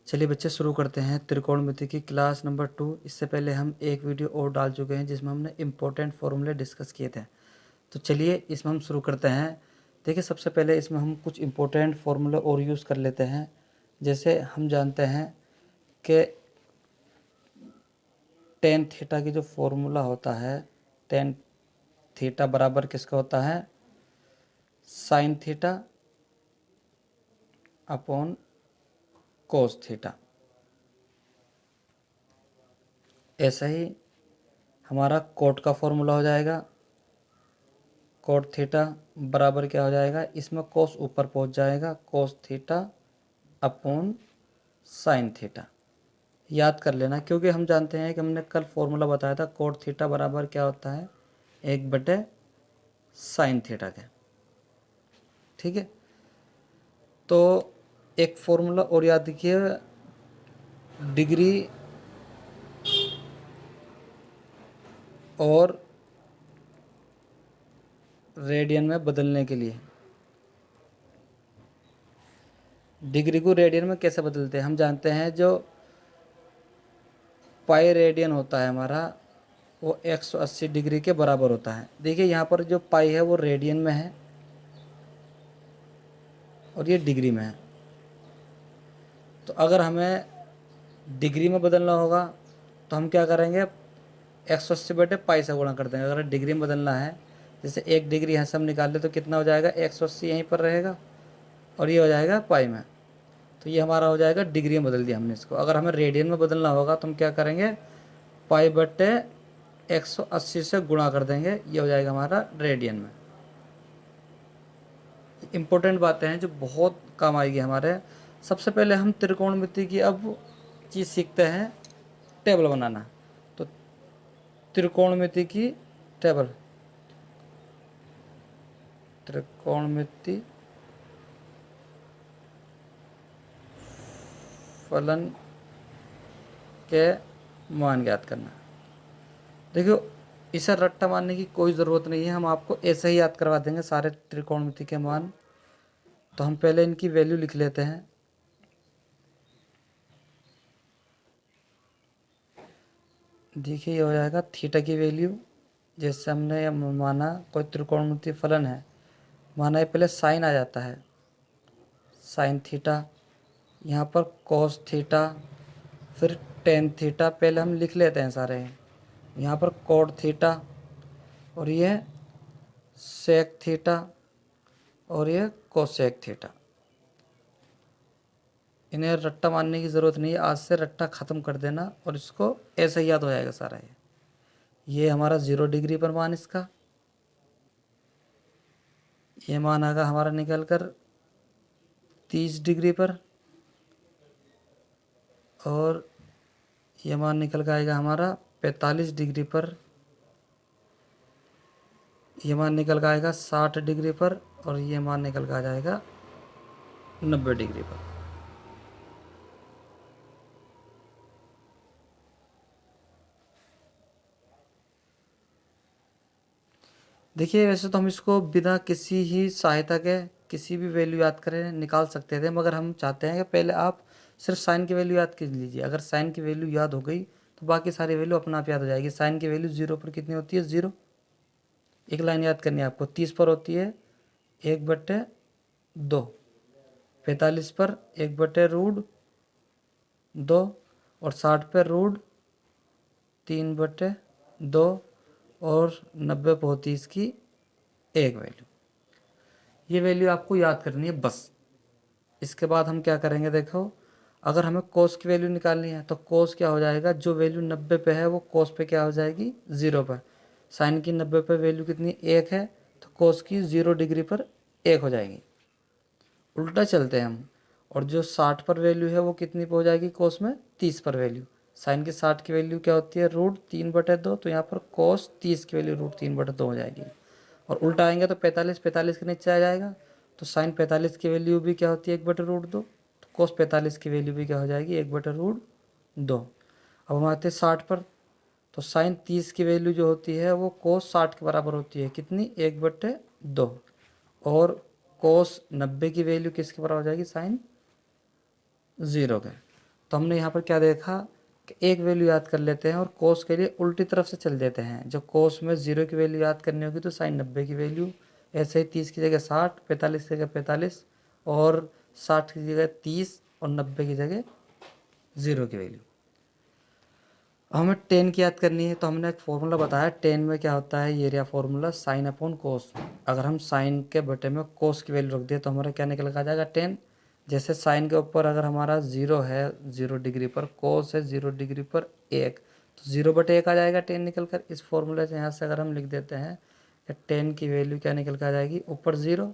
चलिए बच्चे शुरू करते हैं त्रिकोणमिति की क्लास नंबर 2। इससे पहले हम एक वीडियो और डाल चुके हैं जिसमें हमने इम्पोर्टेंट फॉर्मूले डिस्कस किए थे। तो चलिए इसमें हम शुरू करते हैं। देखिए सबसे पहले इसमें हम कुछ इम्पोर्टेंट फार्मूले और यूज़ कर लेते हैं। जैसे हम जानते हैं कि टेन थीटा की जो फॉर्मूला होता है, टेन थीटा बराबर किसका होता है, sine theta upon cos theta. ऐसा ही हमारा कोट का फॉर्मूला हो जाएगा, कोट थीटा बराबर क्या हो जाएगा, इसमें कोस ऊपर पहुंच जाएगा, cos theta upon sine theta. याद कर लेना क्योंकि हम जानते हैं कि हमने कल फॉर्मूला बताया था कोट थीटा बराबर क्या होता है, 1/साइन थीटा के। ठीक है, तो एक फॉर्मूला और याद रखिए, डिग्री और रेडियन में बदलने के लिए। डिग्री को रेडियन में कैसे बदलते हैं, हम जानते हैं जो पाई रेडियन होता है हमारा वो 180 डिग्री के बराबर होता है। देखिए यहाँ पर जो पाई है वो रेडियन में है और ये डिग्री में है। तो अगर हमें डिग्री में बदलना होगा तो हम क्या करेंगे, 180/पाई से गुणा कर देंगे। अगर डिग्री में बदलना है, जैसे 1 डिग्री यहाँ से हम निकाल ले तो कितना हो जाएगा, 180 यहीं पर रहेगा और ये हो जाएगा पाई में। तो ये हमारा हो जाएगा, डिग्री में बदल दिया हमने इसको। अगर हमें रेडियन में बदलना होगा तो हम क्या करेंगे, पाई/180 से गुणा कर देंगे, ये हो जाएगा हमारा रेडियन में। इम्पोर्टेंट बातें हैं जो बहुत काम आएगी हमारे। सबसे पहले हम त्रिकोणमिति की अब चीज़ सीखते हैं, टेबल बनाना। तो त्रिकोणमिति की टेबल, त्रिकोणमिति फलन के मान ज्ञात करना। देखियो इसे रट्टा मारने की कोई ज़रूरत नहीं है, हम आपको ऐसे ही याद करवा देंगे सारे त्रिकोणमिति के मान। तो हम पहले इनकी वैल्यू लिख लेते हैं। देखिए ये हो जाएगा थीटा की वैल्यू, जैसे हमने माना कोई त्रिकोणमिति फलन है, माना ये पहले साइन आ जाता है, साइन थीटा, यहाँ पर कोस थीटा, फिर टेन थीटा, पहले हम लिख लेते हैं सारे। यहाँ पर कोट थीटा और ये सेक थीटा और ये कोसेक थीटा। इन्हें रट्टा मारने की ज़रूरत नहीं है, आज से रट्टा ख़त्म कर देना और इसको ऐसे ही याद हो जाएगा सारा। ये हमारा 0 डिग्री पर मान इसका, ये मान आएगा हमारा निकल कर 30 डिग्री पर, और ये मान निकल कर आएगा हमारा 45 डिग्री पर, ये मान निकल कर आएगा 60 डिग्री पर, और ये मान निकल कर आ जाएगा 90 डिग्री पर। देखिए वैसे तो हम इसको बिना किसी ही सहायता के किसी भी वैल्यू याद करें निकाल सकते थे, मगर हम चाहते हैं कि पहले आप सिर्फ साइन की वैल्यू याद कर लीजिए। अगर साइन की वैल्यू याद हो गई तो बाकी सारी वैल्यू अपने आप याद हो जाएगी। साइन की वैल्यू 0 पर कितनी होती है, 0। एक लाइन याद करनी है आपको, 30 पर होती है 1/2, 45 पर 1/√2 और 60 पर √3/2 और 90 पर होती है इसकी एक वैल्यू। ये वैल्यू आपको याद करनी है बस। इसके बाद हम क्या करेंगे, देखो अगर हमें कोस की वैल्यू निकालनी है तो कोस क्या हो जाएगा, जो वैल्यू 90 पे है वो कोस पे क्या हो जाएगी, 0 पर। साइन की 90 पे वैल्यू कितनी, 1 है, तो कोस की 0 डिग्री पर 1 हो जाएगी। उल्टा चलते हैं हम, और जो 60 पर वैल्यू है वो कितनी पे हो जाएगी, कोस में 30 पर वैल्यू। साइन की 60 की वैल्यू क्या होती है, √3/2, तो यहाँ पर कोस 30 की वैल्यू √3/2 हो जाएगी। और उल्टा आएंगे तो 45 के नीचे आ जाएगा, तो साइन 45 की वैल्यू भी क्या होती है, 1/√2, तो कोस 45 की वैल्यू भी क्या हो जाएगी, 1/√2। अब हम आते हैं 60 पर, तो साइन 30 की वैल्यू जो होती है वो कोस 60 के बराबर होती है, कितनी, 1/2। और कोस 90 की वैल्यू किसके बराबर हो जाएगी, साइन 0 के। तो हमने यहाँ पर क्या देखा कि एक वैल्यू याद कर लेते हैं और कोस के लिए उल्टी तरफ से चल देते हैं। जब कोस में 0 की वैल्यू याद करनी होगी तो साइन 90 की वैल्यू, ऐसे ही 30 की जगह 60, 45 की जगह 45 और 60 की जगह 30 और 90 की जगह 0 की वैल्यू। हमें 10 की याद करनी है तो हमने एक फॉर्मूला बताया 10 में क्या होता है, ये रहा फॉर्मूला साइन अपॉन कोस। अगर हम साइन के बटे में कोस की वैल्यू रख दिए तो हमारा क्या निकल कर आ जाएगा 10। जैसे साइन के ऊपर अगर हमारा 0 है 0 डिग्री पर, कोस है 0 डिग्री पर 1, तो 0/1 आ जाएगा 10 निकल कर। इस फॉर्मूले से यहाँ से अगर हम लिख देते हैं कि 10 की वैल्यू क्या निकल कर आ जाएगी, ऊपर 0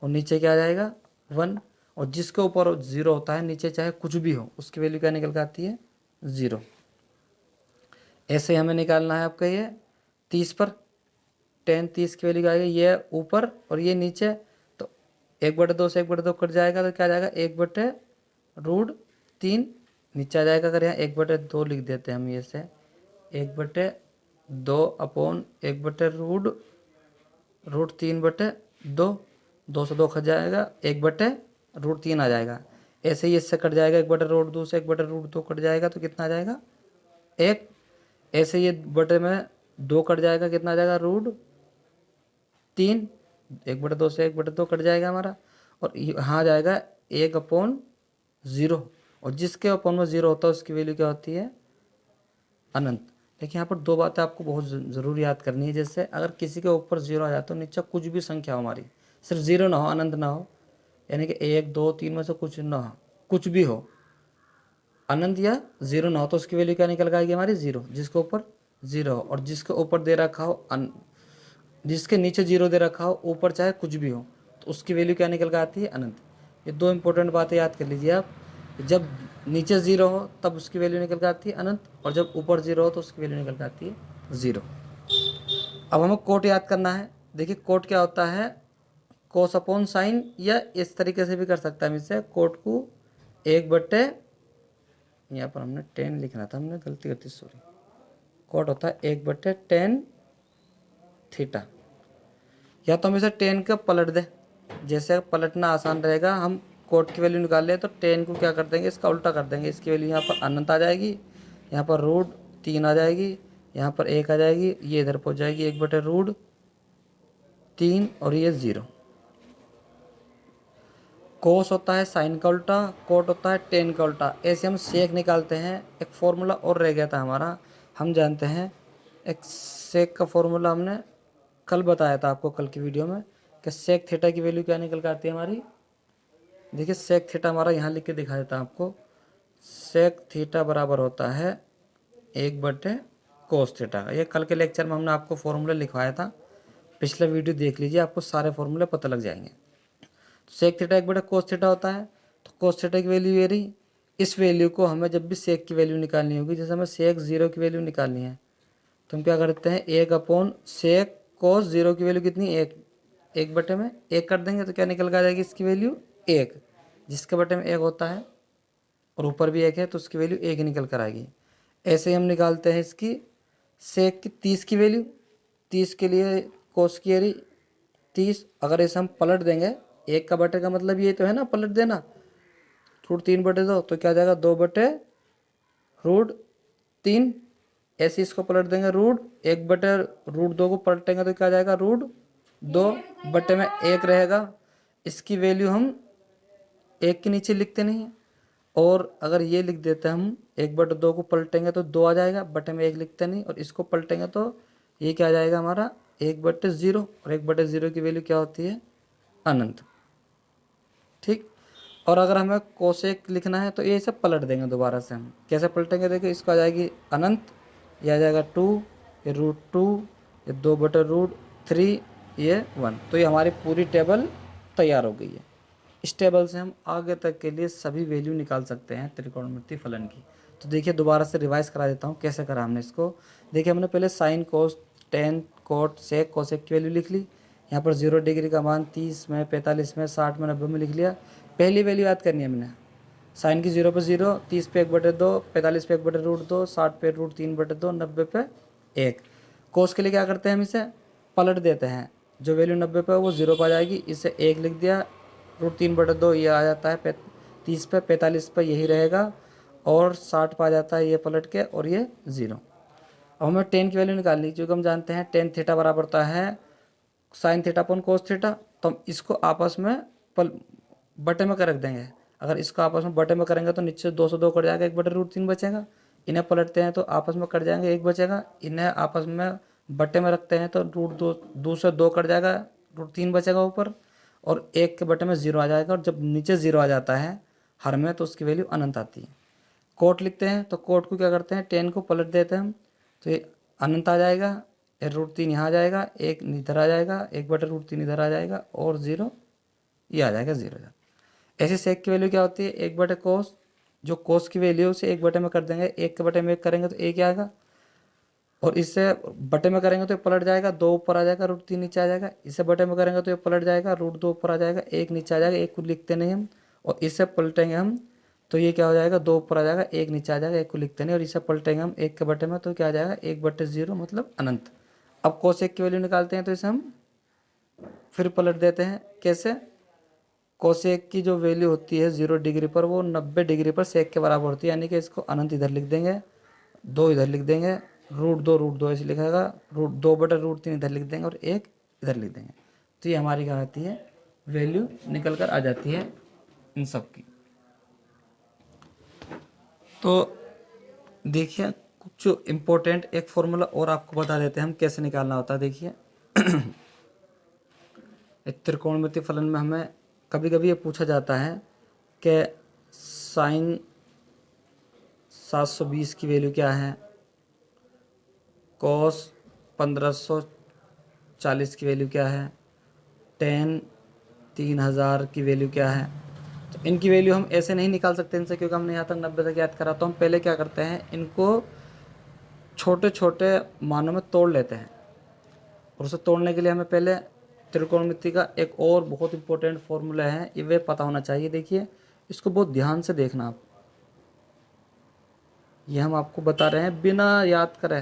और नीचे क्या आ जाएगा 1, और जिसके ऊपर 0 होता है नीचे चाहे कुछ भी हो उसकी वैल्यू क्या निकल कर आती है 0। ऐसे ही हमें निकालना है आपका ये 30 पर, 30 की वैल्यू क्या आएगी, ये ऊपर और ये नीचे, तो 1/2 से 1/2 कट जाएगा तो क्या आ जाएगा 1/√3 नीचे आ जाएगा। अगर यहाँ 1/2 लिख देते हैं हम, ये से 1/2 अपॉन 1/√3/2, 2 से 2 कट जाएगा 1/√3 आ जाएगा। ऐसे ही इससे कट जाएगा 1/√2 से 1/√2 कट जाएगा तो कितना आ जाएगा 1। ऐसे ये बटे में 2 कट जाएगा, कितना आ जाएगा √3, 1/2 से 1/2 कट जाएगा हमारा, और यहाँ आ जाएगा 1/0, और जिसके अपॉन में 0 होता है उसकी वैल्यू क्या होती है अनंत। देखिए यहाँ पर दो बातें आपको बहुत ज़रूर याद करनी है। जैसे अगर किसी के ऊपर 0 आ जाए तो नीचे कुछ भी संख्या हो हमारी, सिर्फ 0 ना हो, अनंत ना हो, यानी कि 1 2 3 में से कुछ ना हो, कुछ भी हो, अनंत या 0 ना हो, तो उसकी वैल्यू क्या निकल के आएगी हमारी 0। जिसके ऊपर 0 हो और जिसके ऊपर दे रखा हो जिसके नीचे 0 दे रखा हो, ऊपर चाहे कुछ भी हो, तो उसकी वैल्यू क्या निकल के आती है अनंत। ये दो इंपॉर्टेंट बातें याद कर लीजिए आप। जब नीचे 0 हो तब उसकी वैल्यू निकल के आती है अनंत, और जब ऊपर 0 हो तो उसकी वैल्यू निकल के आती है 0। अब हमें कोट याद करना है। देखिए कोट क्या होता है, कोस अपॉन साइन, या इस तरीके से भी कर सकता है इससे, कोट को 1/, यहाँ पर हमने 10 लिखना था, हमने गलती करती, सॉरी। कोट होता है 1/tan थीटा, या तो हम इसे 10 का पलट दें, जैसे पलटना आसान रहेगा। हम कोट की वैल्यू निकाल लें तो 10 को क्या कर देंगे, इसका उल्टा कर देंगे, इसकी वैल्यू यहाँ पर अनंत आ जाएगी, यहाँ पर √3 आ जाएगी, यहाँ पर 1 आ जाएगी, ये इधर पहुँच जाएगी 1/√3 और ये 0। कोस होता है साइन का उल्टा, कोट होता है 10 का उल्टा। ऐसे हम सेक निकालते हैं। एक फॉर्मूला और रह गया था हमारा, हम जानते हैं एक सेक का फॉर्मूला हमने कल बताया था आपको, कल की वीडियो में, कि सेक थीटा की वैल्यू क्या निकल कर आती है हमारी। देखिए सेक थीटा हमारा यहाँ लिख के दिखा देता हूँ आपको। सेक थीटा बराबर होता है 1/कोस थीटा। ये कल के लेक्चर में हमने आपको फॉर्मूला लिखवाया था, पिछला वीडियो देख लीजिए, आपको सारे फॉर्मूले पता लग जाएंगे। सेक थीटा 1/कोस थीटा होता है, तो कोस थीटा की वैल्यू ये रही। इस वैल्यू को हमें जब भी सेक की वैल्यू निकालनी होगी, जैसे हमें सेक 0 की वैल्यू निकालनी है, तो हम क्या करते हैं 1/सेक कोस 0 की वैल्यू कितनी 1, 1/में 1 कर देंगे तो क्या निकल कर आ जाएगी इसकी वैल्यू 1। जिसके बटे में 1 होता है और ऊपर भी 1 है तो उसकी वैल्यू 1 निकल कर आएगी। ऐसे ही हम निकालते हैं इसकी सेक की 30 की वैल्यू। 30 के लिए कोस की एरी 30, अगर इसे हम पलट देंगे, 1 का बटे का मतलब ये तो है ना पलट देना, √3/2, तो क्या आ जाएगा 2/√3। ऐसे इसको पलट देंगे 1/√2 को पलटेंगे तो क्या आ जाएगा √2 में 1 रहेगा। इसकी वैल्यू हम 1 के नीचे लिखते नहीं हैं, और अगर ये लिख देते हैं हम 1/2 को पलटेंगे तो 2 आ जाएगा, बटे में 1 लिखते नहीं, और इसको पलटेंगे तो ये क्या आ जाएगा हमारा 1/0, और 1/0 की वैल्यू क्या होती है अनंत। ठीक। और अगर हमें कोसेक लिखना है तो ये सब पलट देंगे दोबारा से। हम कैसे पलटेंगे, देखिए इसको आ जाएगी अनंत, ये आ जाएगा 2, ये √2, ये 2/√3, ये 1। तो ये हमारी पूरी टेबल तैयार हो गई है। इस टेबल से हम आगे तक के लिए सभी वैल्यू निकाल सकते हैं त्रिकोणमितीय फलन की। तो देखिए दोबारा से रिवाइज करा देता हूँ कैसे करा हमने इसको। देखिए हमने पहले sin cos tan cot sec cosec की वैल्यू लिख ली। यहाँ पर 0 डिग्री का मान 30 में, 45 में, 60 में, 90 में लिख लिया। पहली वैल्यू याद करनी है हमने, साइन की 0 पे 0, 30 पे 1/2, 45 पे 1/√2, 60 पे √3/2, 90 पे 1। कोस के लिए क्या करते हैं, हम इसे पलट देते हैं, जो वैल्यू 90 पे वो 0 पर आ जाएगी, इसे 1 लिख दिया, √3/2 ये आ जाता है 30 पे, 45 पे यही रहेगा, और 60 पा जाता है ये पलट के, और ये 0। अब हमें टेन की वैल्यू निकालनी, क्योंकि हम जानते हैं टेन थीटा बराबर होता है sine theta upon cos theta. तो हम इसको आपस में बटे में कर रख देंगे। अगर इसको आपस में बटे में करेंगे तो नीचे 2 से 2 कट जाएगा, 1/√3 बचेगा। इन्हें पलटते हैं तो आपस में कट जाएंगे, 1 बचेगा। इन्हें आपस में बटे में रखते हैं तो √2 से 2 कट जाएगा, √3 बचेगा ऊपर, और 1 के बटे में 0 आ जाएगा। और जब नीचे 0 आ जाता है हर में तो उसकी वैल्यू अनंत आती है। कोट लिखते हैं तो कोट को क्या करते हैं, 10 को पलट देते हैं हम, तो ये अनंत आ जाएगा, √3 यहाँ आ जाएगा, 1 इधर आ जाएगा, 1/√3 इधर आ जाएगा, और 0 ये आ जाएगा, 0 जाएगा। ऐसे सेक की वैल्यू क्या होती है, 1/कोस, जो कोस की वैल्यू उसे 1 बटे में कर देंगे, 1 के बटे में 1 करेंगे तो 1 आएगा, और इससे बटे में करेंगे तो ये पलट जाएगा, 2 ऊपर आ जाएगा, √3 नीचे आ जाएगा। इससे बटे में करेंगे तो ये पलट जाएगा, √2 ऊपर आ जाएगा, 1 नीचे आ जाएगा, 1 को लिखते नहीं हम, और इससे पलटेंगे हम तो ये क्या हो जाएगा, 2 ऊपर आ जाएगा, 1 नीचे आ जाएगा, 1 को लिखते नहीं, और इसे पलटेंगे हम 1 के बटे में तो क्या आ जाएगा, 1/0 मतलब अनंत। अब कोसेक की वैल्यू निकालते हैं तो इसे हम फिर पलट देते हैं। कैसे, कोसेक की जो वैल्यू होती है 0 डिग्री पर, वो 90 डिग्री पर सेक के बराबर होती है, यानी कि इसको अनंत इधर लिख देंगे, 2 इधर लिख देंगे, √2 ऐसे लिखेगा, √2/√3 इधर लिख देंगे, और 1 इधर लिख देंगे। तो ये हमारी क्या आती है, वैल्यू निकल कर आ जाती है इन सब की। तो देखिए कुछ इम्पोर्टेंट एक फॉर्मूला और आपको बता देते हैं हम कैसे निकालना होता है। देखिए एक त्रिकोणमिति फलन में हमें कभी कभी ये पूछा जाता है कि साइन 720 की वैल्यू क्या है, कॉस 1540 की वैल्यू क्या है, टेन 3000 की वैल्यू क्या है। तो इनकी वैल्यू हम ऐसे नहीं निकाल सकते इनसे, क्योंकि हमने यहाँ तक 90 तक याद करा। तो हम पहले क्या करते हैं, इनको छोटे छोटे मानों में तोड़ लेते हैं, और उसे तोड़ने के लिए हमें पहले त्रिकोणमिति का एक और बहुत इंपॉर्टेंट फॉर्मूला है, ये वे पता होना चाहिए। देखिए इसको बहुत ध्यान से देखना आप, ये हम आपको बता रहे हैं बिना याद करे,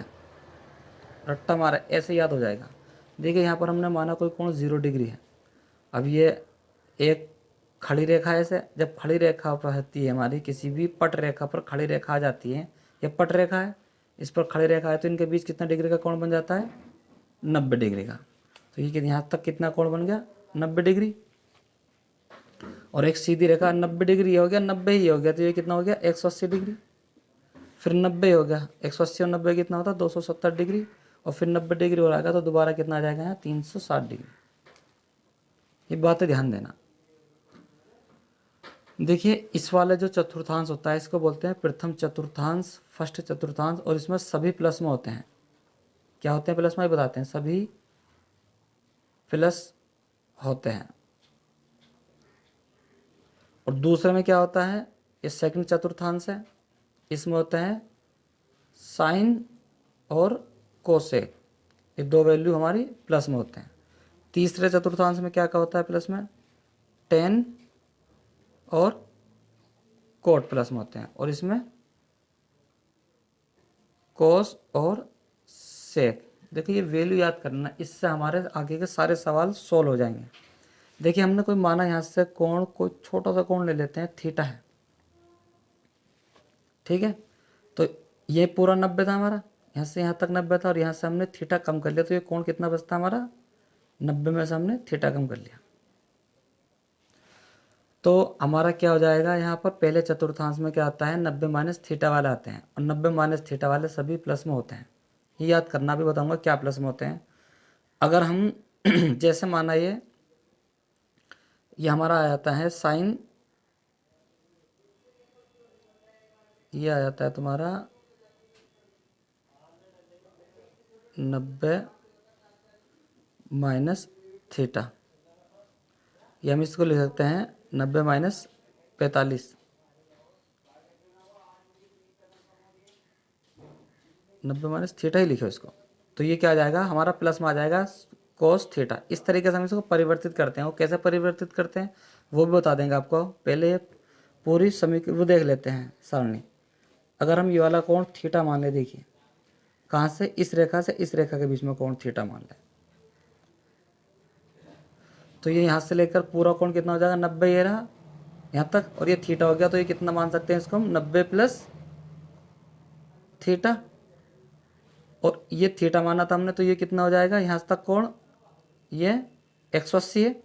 रट्टा मारे ऐसे याद हो जाएगा। देखिए यहाँ पर हमने माना कोई कोण 0 डिग्री है। अब ये एक खड़ी रेखा है, ऐसे जब खड़ी रेखा पर होती है हमारी, किसी भी पट रेखा पर खड़ी रेखा आ जाती है, ये पट रेखा है, इस पर खड़ी रेखा है, तो इनके बीच कितना डिग्री का कोण बन जाता है, 90 डिग्री का। तो ये यहाँ तक कितना कोण बन गया, 90 डिग्री। और एक सीधी रेखा 90 डिग्री हो गया, 90 ही हो गया, तो ये कितना हो गया, 180 डिग्री। फिर 90 हो गया, 180 और 90 कितना होता है, 270 डिग्री। और फिर 90 डिग्री हो जाएगा तो दोबारा कितना आ जाएगा यहाँ, 360 डिग्री। ये बातें ध्यान देना। देखिए इस वाले जो चतुर्थांश होता है इसको बोलते हैं प्रथम चतुर्थांश, फर्स्ट चतुर्थांश, और इसमें सभी प्लस में होते हैं। क्या होते हैं प्लस में, बताते हैं, सभी प्लस होते हैं। और दूसरे में क्या होता है, ये सेकंड चतुर्थांश है, इसमें होते हैं साइन और कोसेक, ये 2 वैल्यू हमारी प्लस में होते हैं। तीसरे चतुर्थांश में क्या क्या होता है प्लस में, टेन और कोट प्लस में होते हैं, और इसमें कोस और सेक। देखिए ये वैल्यू याद करना, इससे हमारे आगे के सारे सवाल सोल्व हो जाएंगे। देखिए हमने कोई माना यहाँ से कोण, कोई छोटा सा कोण ले लेते हैं, थीटा है, ठीक है। तो ये पूरा 90 था हमारा, यहाँ से यहाँ तक 90 था, और यहाँ से हमने थीटा कम कर लिया, तो ये कोण कितना बचता हमारा, 90 में से हमने थीटा कम कर लिया। तो हमारा क्या हो जाएगा, यहाँ पर पहले चतुर्थांश में क्या आता है, 90 माइनस थीटा वाले आते हैं, और 90 माइनस थीटा वाले सभी प्लस में होते हैं। ये याद करना, भी बताऊंगा क्या प्लस में होते हैं। अगर हम जैसे माना ये हमारा आ जाता है साइन, ये आ जाता है तुम्हारा 90 माइनस थीटा, ये हम इसको लिख सकते हैं 90 माइनस 45, 90 माइनस थीटा ही लिखो इसको। तो ये क्या आ जाएगा हमारा, प्लस में आ जाएगा कोस थीटा। इस तरीके से हम इसको परिवर्तित करते हैं, वो कैसे परिवर्तित करते हैं वो भी बता देंगे आपको। पहले पूरी समीकरण वो देख लेते हैं सारणी। अगर हम ये वाला कोण थीटा मान ले, देखिए कहाँ से, इस रेखा से इस रेखा के बीच में कोण थीटा मान ले, तो ये यहाँ से लेकर पूरा कोण कितना हो जाएगा, 90 ये रहा, यहाँ तक, और ये थीटा हो गया, तो ये कितना मान सकते हैं इसको हम, 90 प्लस थीटा, और ये थीटा माना था हमने, तो ये कितना हो जाएगा यहाँ तक कोण, ये 180 है,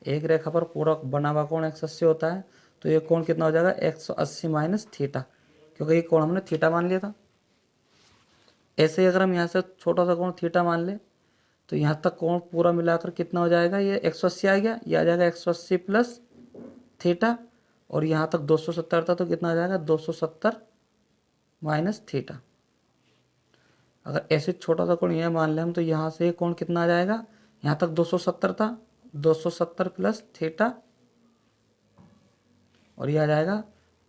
एक रेखा पर पूरा बना हुआ कोण 180 होता है, तो ये कोण कितना हो जाएगा 180 माइनस थीटा, क्योंकि ये कोण हमने थीटा मान लिया था। ऐसे ही अगर हम यहाँ से छोटा सा कोण थीटा मान ले, तो यहाँ तक कोण पूरा मिलाकर कितना हो जाएगा, ये 180 आ गया, ये आ जाएगा 180 प्लस थीटा, और यहाँ तक 270 था, तो कितना आ जाएगा 270 माइनस थीटा। अगर ऐसे छोटा सा कोण यह मान लें हम, तो यहाँ से कोण कितना आ जाएगा, यहाँ तक 270 था, 270 प्लस थीटा, और यह आ जाएगा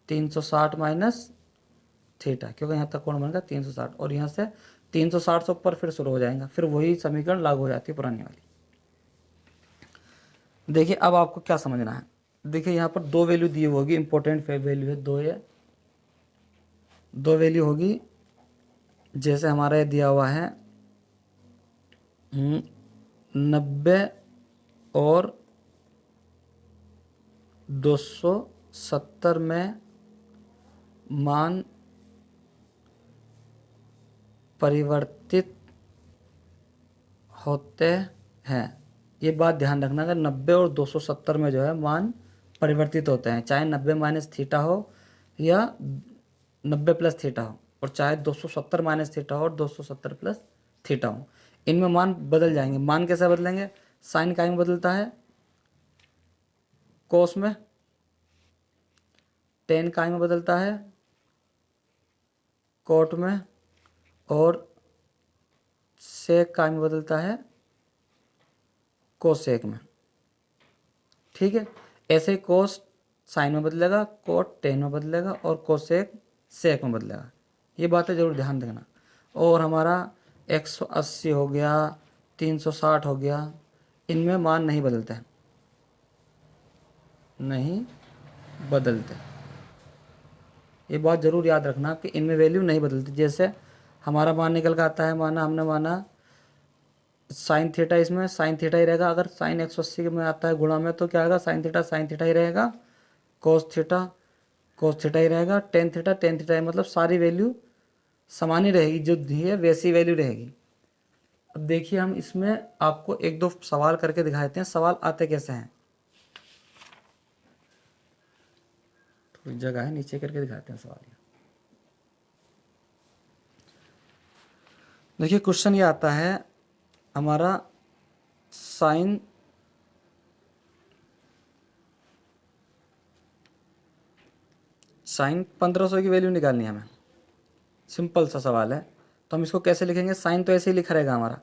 360 माइनस थीटा, क्योंकि यहाँ तक कोण बनेगा 360, और यहाँ से 360 से ऊपर फिर शुरू हो जाएगा, फिर वही समीकरण लागू हो जाती है पुरानी वाली। देखिए अब आपको क्या समझना है, देखिए यहाँ पर दो वैल्यू दी होगी, इंपॉर्टेंट वैल्यू है दो, ये दो वैल्यू होगी, जैसे हमारा ये दिया हुआ है 90 और 270 में मान परिवर्तित होते हैं। ये बात ध्यान रखना, अगर 90 और 270 में जो है मान परिवर्तित होते हैं, चाहे 90 माइनस थीटा हो या 90 प्लस थीटा हो, और चाहे 270 माइनस थीटा हो और 270 प्लस थीटा हो, इनमें मान बदल जाएंगे। मान कैसे बदलेंगे, साइन काय में बदलता है, कोस में, टेन काय में बदलता है, कोट में, और सेक काय में बदलता है, कोसेक में। ठीक है, ऐसे कोस साइन में बदलेगा, कोट टेन में बदलेगा, और कोसेक सेक में बदलेगा। ये बातें जरूर ध्यान देना। और हमारा 180 हो गया, 360 हो गया, इनमें मान नहीं बदलते हैं, नहीं बदलते। ये बात जरूर याद रखना कि इनमें वैल्यू नहीं बदलती। जैसे हमारा मान निकल कर आता है, माना हमने माना साइन थीटा, इसमें साइन थीटा ही रहेगा। अगर साइन 180 में आता है गुणा में, तो क्या आएगा, साइन थीटा ही रहेगा, कोस थीटा ही रहेगा, टेन थीटा ही, मतलब सारी वैल्यू समान ही रहेगी, जो दी है वैसी वैल्यू रहेगी। अब देखिए हम इसमें आपको एक दो सवाल करके दिखा देते हैं, सवाल आते कैसे हैं। थोड़ी जगह है, नीचे करके दिखाते हैं सवाल। देखिए क्वेश्चन ये आता है हमारा, साइन साइन 1500 की वैल्यू निकालनी है हमें, सिंपल सा सवाल है। तो हम इसको कैसे लिखेंगे, साइन तो ऐसे ही लिखा रहेगा हमारा,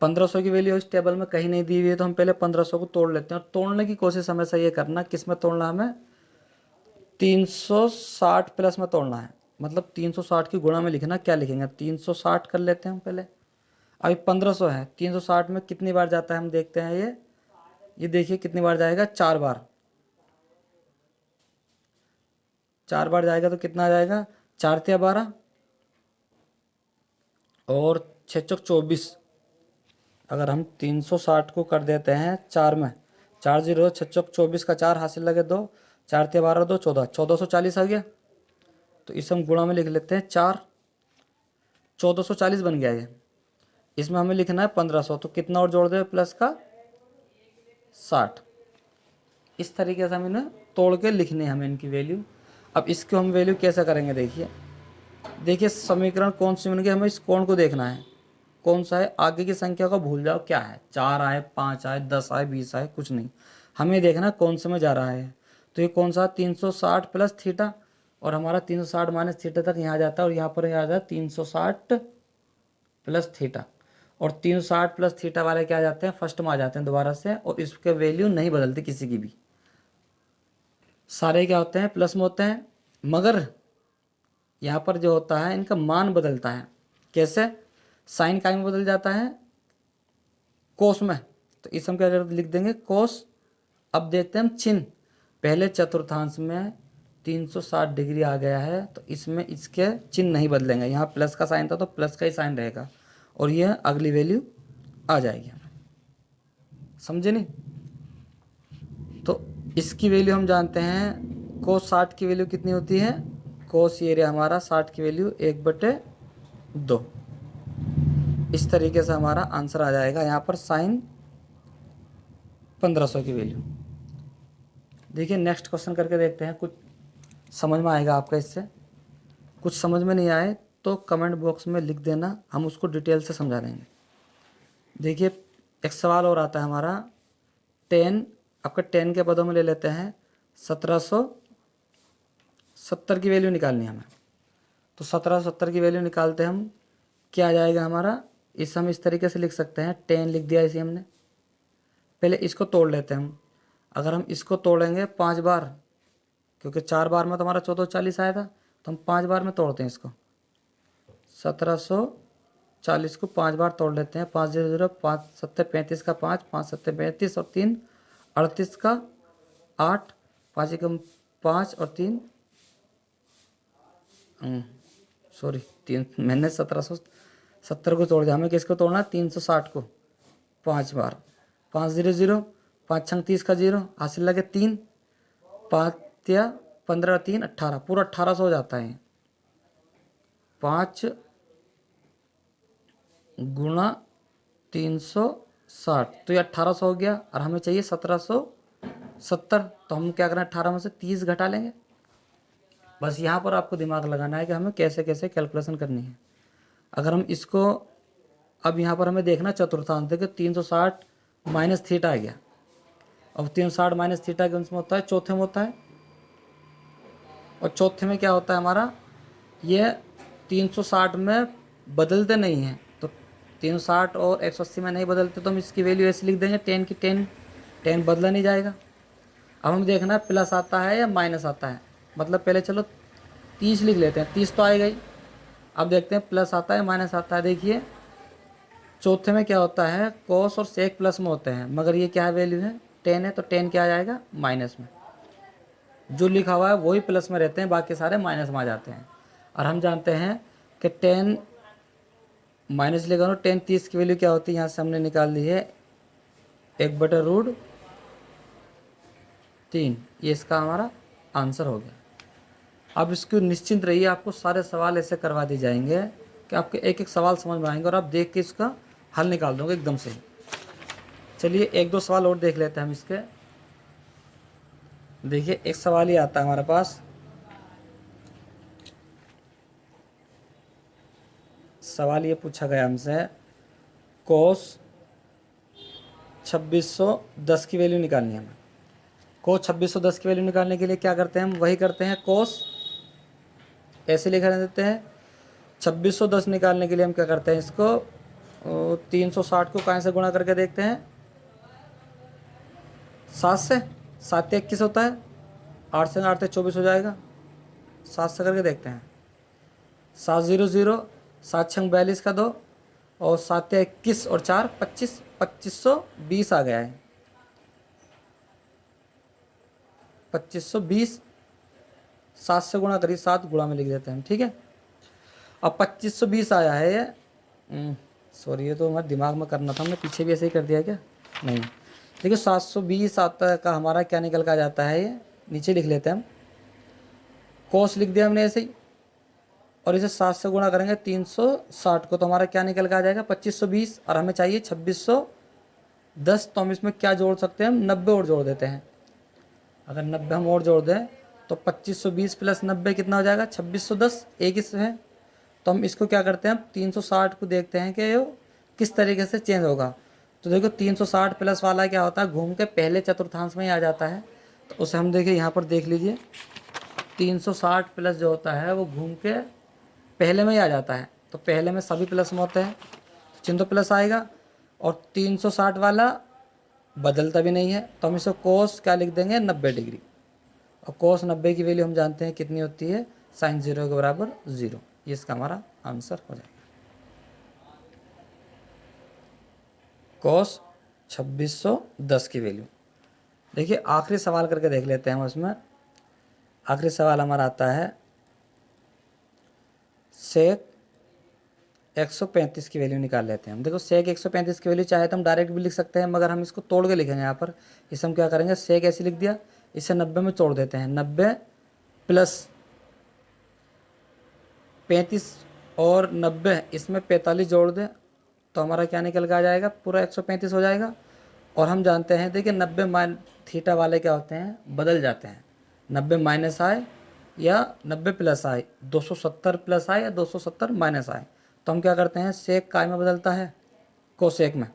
1500 की वैल्यू इस टेबल में कहीं नहीं दी हुई है, तो हम पहले 1500 को तोड़ लेते हैं। और तोड़ने की कोशिश हमेशा ये करना, किस में तोड़ना, हमें 360 प्लस में तोड़ना है, मतलब 360 की गुणा में लिखना। क्या लिखेंगे, 360 कर लेते हैं हम पहले। अभी 1500 है, 360 में कितनी बार जाता है हम देखते हैं। ये देखिए कितनी बार जाएगा, 4 बार, 4 बार जाएगा, तो कितना आ जाएगा, 4 तिया 12 और 6 चौक 24। अगर हम 360 को कर देते हैं 4 में, 4 0 6 चौक 24 का 4 हासिल लगे 2, 4 तिया 12 2 14, 1440 आ गया। तो इसे हम गुणा में लिख लेते हैं 4, 1440 बन गया ये। इसमें हमें लिखना है 1500, तो कितना और जोड़ दे प्लस का 60। इस तरीके से हम इन्हें तोड़ के लिखने हमें इनकी वैल्यू। अब इसको हम वैल्यू कैसे करेंगे, देखिए समीकरण कौन सी बन गई, हमें इस कोण को देखना है कौन सा है। आगे की संख्या को भूल जाओ, क्या है, 4 आए, 5 आए, 10 आए, 20 आए, कुछ नहीं, हमें देखना कौन से में जा रहा है। तो ये कौन सा, 360 प्लस थीटा, और हमारा 360 माइनस थीटा तक यहाँ जाता है, और यहाँ पर आ जाता है 360 प्लस थीटा। और 360 प्लस थीटा वाले क्या आ जाते हैं, फर्स्ट में आ जाते हैं दोबारा से, और इसके वैल्यू नहीं बदलती किसी की भी, सारे क्या होते हैं, प्लस में होते हैं। मगर यहाँ पर जो होता है इनका मान बदलता है। कैसे, साइन काय में बदल जाता है, कोस में, तो इस हम क्या लिख देंगे, कोस। अब देखते हैं हम चिन्ह, पहले चतुर्थांश में 360 डिग्री आ गया है, तो इसमें इसके चिन्ह नहीं बदलेंगे। यहाँ प्लस का साइन था, तो प्लस का ही साइन रहेगा, और यह अगली वैल्यू आ जाएगी। समझे नहीं, तो इसकी वैल्यू हम जानते हैं, कोस 60 की वैल्यू कितनी होती है, कोस ये एरिया हमारा 60 की वैल्यू 1/2। इस तरीके से हमारा आंसर आ जाएगा यहाँ पर साइन 1500 की वैल्यू। देखिए नेक्स्ट क्वेश्चन करके देखते हैं, कुछ समझ में आएगा आपका इससे। कुछ समझ में नहीं आए तो कमेंट बॉक्स में लिख देना, हम उसको डिटेल से समझा देंगे। देखिए एक सवाल और आता है हमारा, 10, आपका 10 के पदों में ले लेते हैं, 1770 की वैल्यू निकालनी है हमें। तो 1770 की वैल्यू निकालते हैं हम, क्या आ जाएगा हमारा, इस हम इस तरीके से लिख सकते हैं, 10 लिख दिया इसे हमने। पहले इसको तोड़ लेते हैं हम। अगर हम इसको तोड़ेंगे 5 बार, क्योंकि 4 बार में तो हमारा 1440 आया था, तो हम 5 बार में तोड़ते हैं इसको। 1740 को 5 बार तोड़ लेते हैं। 5 0 0, 5 7 35 का 5, 5 7 35 और 3 38 का 8, 5 एकम 5 और 3 सॉरी 3, मैंने 1770 को तोड़ दिया। हमें किसको तोड़ना, 360 को 5 बार। 5 0 0, 5 छंग 30 का 0, हासिल लगे 3, 5 या 15 3 18, पूरा 1800 हो जाता है। 5 गुणा 360 तो ये 1800 हो गया, और हमें चाहिए 1770। तो हम क्या करें, 18 में से 30 घटा लेंगे। बस यहाँ पर आपको दिमाग लगाना है कि हमें कैसे कैसे कैलकुलेशन करनी है। अगर हम इसको, अब यहाँ पर हमें देखना चतुर्थांश, देखो 360 माइनस थीटा आ गया। अब 360 माइनस थीटा के में होता है, चौथे में होता है। और चौथे में क्या होता है हमारा, ये 360 में बदलते नहीं हैं, तो 360 और 180 में नहीं बदलते, तो हम इसकी वैल्यू ऐसे लिख देंगे, 10 की 10 बदला नहीं जाएगा। अब हम देखना है प्लस आता है या माइनस आता है, मतलब पहले चलो 30 लिख लेते हैं, 30 तो आएगा ही। अब देखते हैं प्लस आता है माइनस आता है। देखिए चौथे में क्या होता है, कोस और सेक प्लस में होते हैं, मगर ये क्या वैल्यू है, 10 है, तो 10 क्या आ जाएगा, माइनस में। जो लिखा हुआ है वही प्लस में रहते हैं, बाकी सारे माइनस में आ जाते हैं। और हम जानते हैं कि 10 माइनस लेगा ना, 10 30 की वैल्यू क्या होती है, यहाँ से हमने निकाल ली है 1/√3। ये इसका हमारा आंसर हो गया। अब इसको निश्चिंत रहिए, आपको सारे सवाल ऐसे करवा दिए जाएंगे कि आपके एक एक सवाल समझ में आएंगे और आप देख के इसका हल निकाल दोगे एकदम से। चलिए एक दो सवाल और देख लेते हैं हम इसके। देखिए एक सवाल ही आता है हमारे पास, सवाल ये पूछा गया हमसे, कोस 2610 की वैल्यू निकालनी है हमें। कोस 2610 की वैल्यू निकालने के लिए क्या करते हैं हम, वही करते हैं, कोस ऐसे लिखा देते हैं। 2610 निकालने के लिए हम क्या करते हैं, इसको 360 को कहाँ से गुणा करके देखते हैं, 7 से। 7 21 होता है, 8 से 8 24 हो जाएगा, 7 से करके देखते हैं। 7 0 0, 7 6 42 का 2, और 7 21 और 4 25, 2520 आ गया है। 2520, 7 से गुणा करिए, 7 गुणा में लिख देते हैं, ठीक है। अब 2520 आया है ये, सॉरी ये तो हमारे दिमाग में करना था, हमने पीछे भी ऐसे ही कर दिया क्या, नहीं। देखिए 720 आता का हमारा क्या निकल का जाता है, ये नीचे लिख लेते हैं हम, कोस लिख दिया हमने ऐसे ही, और इसे 7 से गुणा करेंगे 360 को, तो हमारा क्या निकल का आ जाएगा 2520, और हमें चाहिए 2610। तो हम इसमें क्या जोड़ सकते हैं, हम 90 और जोड़ देते हैं। अगर 90 हम और जोड़ दें तो 2520 प्लस 90 कितना हो जाएगा, 2610, एक इस है। तो हम इसको क्या करते हैं, 360 को देखते हैं कि ये किस तरीके से चेंज होगा। तो देखो 360 प्लस वाला क्या होता है, घूम के पहले चतुर्थांश में ही आ जाता है। तो उसे हम देखिए यहाँ पर देख लीजिए, 360 प्लस जो होता है वो घूम के पहले में ही आ जाता है। तो पहले में सभी प्लस में होते हैं, तो चिन्ह तो प्लस आएगा। और 360 वाला बदलता भी नहीं है, तो हम इसे कोस क्या लिख देंगे, 90 डिग्री। और कोस 90 की वैल्यू हम जानते हैं कितनी होती है, साइन 0 के बराबर 0। ये इसका हमारा आंसर हो जाएगा, कोस 2610 की वैल्यू। देखिए आखिरी सवाल करके देख लेते हैं हम उसमें। आखिरी सवाल हमारा आता है, सेक 135 की वैल्यू निकाल लेते हैं हम। देखो सेक 135 की वैल्यू चाहे तो हम डायरेक्ट भी लिख सकते हैं, मगर हम इसको तोड़ के लिखेंगे। यहाँ पर इसे हम क्या करेंगे, सेक ऐसे लिख दिया, इसे 90 में तोड़ देते हैं। 90 प्लस 35 और 90 इसमें 45 जोड़ दें तो हमारा क्या निकल के आ जाएगा, पूरा 135 हो जाएगा। और हम जानते हैं देखिए 90 माइन थीटा वाले क्या होते हैं, बदल जाते हैं। 90 माइनस आए या 90 प्लस आए, 270 प्लस आए या 270 माइनस आए, तो हम क्या करते हैं, सेक काय में बदलता है, कोसेक में।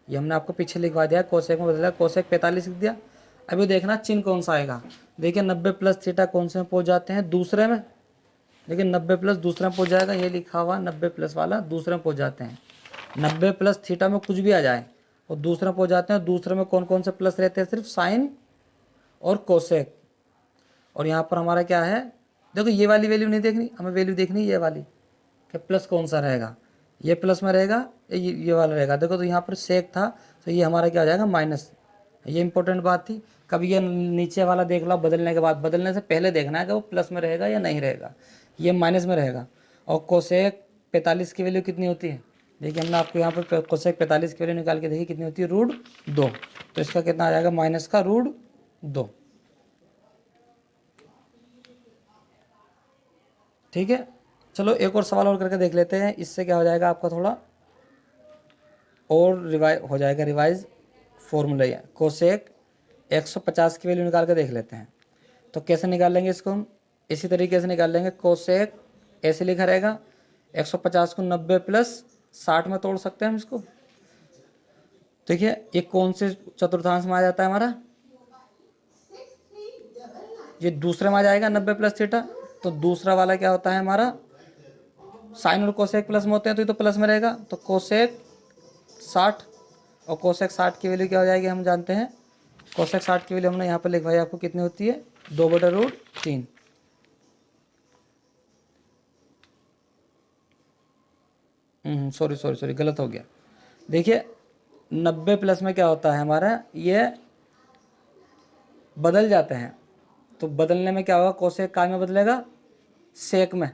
ये हमने आपको पीछे लिखवा दिया, कोसेक में बदला, कोसेक 45 लिख दिया। अभी देखना चिन्ह कौन सा आएगा। देखिए 90 प्लस थीटा कौन से में पहुँच जाते हैं, दूसरे में। देखिए 90 प्लस दूसरे में पहुँच जाएगा, ये लिखा हुआ 90 प्लस वाला दूसरे में पहुँच जाते हैं। 90 प्लस थीटा में कुछ भी आ जाए और दूसरे में पहुँच जाते हैं। दूसरे में कौन कौन से प्लस रहते हैं, सिर्फ साइन और कोसेक। और यहाँ पर हमारा क्या है, देखो ये वाली वैल्यू नहीं देखनी, हमें वैल्यू देखनी ये वाली कि प्लस कौन सा रहेगा, ये प्लस में रहेगा या ये वाला रहेगा। देखो तो यहाँ पर सेक था तो ये हमारा क्या हो जाएगा, माइनस। ये इंपॉर्टेंट बात थी। कभी ये नीचे वाला देख लो बदलने के बाद, बदलने से पहले देखना है कि वो प्लस में रहेगा या नहीं रहेगा, ये माइनस में रहेगा। और कोसेक 45 की वैल्यू कितनी होती है, देखिए हमने आपको यहाँ पर कोसेक 45 की वैल्यू निकाल के देखी कितनी होती है, √2। तो इसका कितना आ जाएगा, माइनस का √2। ठीक है, चलो एक और सवाल और करके देख लेते हैं। इससे क्या हो जाएगा आपका थोड़ा और रिवाइज हो जाएगा, रिवाइज फॉर्मूला। कोसेक 150 की वैल्यू निकाल के देख लेते हैं। तो कैसे निकालेंगे इसको हम, इसी तरीके से निकाल लेंगे। कोसेक ऐसे लिखा रहेगा, 150 को 90 प्लस 60 में तोड़ सकते हैं हम इसको। देखिए ये कौन से चतुर्थांश में आ जाता है हमारा, ये दूसरे में आ जाएगा 90 प्लस थीटा। तो दूसरा वाला क्या होता है हमारा, साइन और कोसेक प्लस में होते हैं तो ये तो प्लस में रहेगा। तो कोसेक 60 और कोसेक 60 की वैल्यू क्या हो जाएगी, हम जानते हैं। कोसेक 60 की वैल्यू हमने यहाँ पर लिखवाई आपको कितनी होती है, 2/√3। सॉरी गलत हो गया। देखिए 90 प्लस में क्या होता है हमारा, ये बदल जाते हैं। तो बदलने में क्या होगा, कोसेक काय में बदलेगा, सेक में।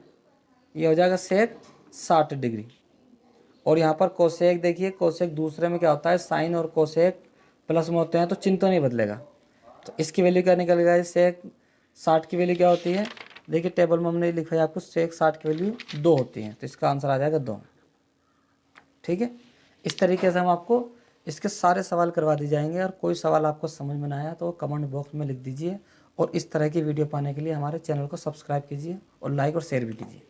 ये हो जाएगा सेक 60 डिग्री। और यहाँ पर कोसेक देखिए, कोसेक दूसरे में क्या होता है, साइन और कोसेक प्लस में होते हैं तो चिन्ह तो नहीं बदलेगा। तो इसकी वैल्यू क्या निकलेगा, सेक 60 की वैल्यू क्या होती है, देखिए टेबल में हमने लिखा है आपको, सेक 60 की वैल्यू 2 होती है। तो इसका आंसर आ जाएगा 2। ठीक है, इस तरीके से हम आपको इसके सारे सवाल करवा दी जाएंगे। और कोई सवाल आपको समझ में ना आया तो कमेंट बॉक्स में लिख दीजिए। और इस तरह की वीडियो पाने के लिए हमारे चैनल को सब्सक्राइब कीजिए और लाइक और शेयर भी कीजिए।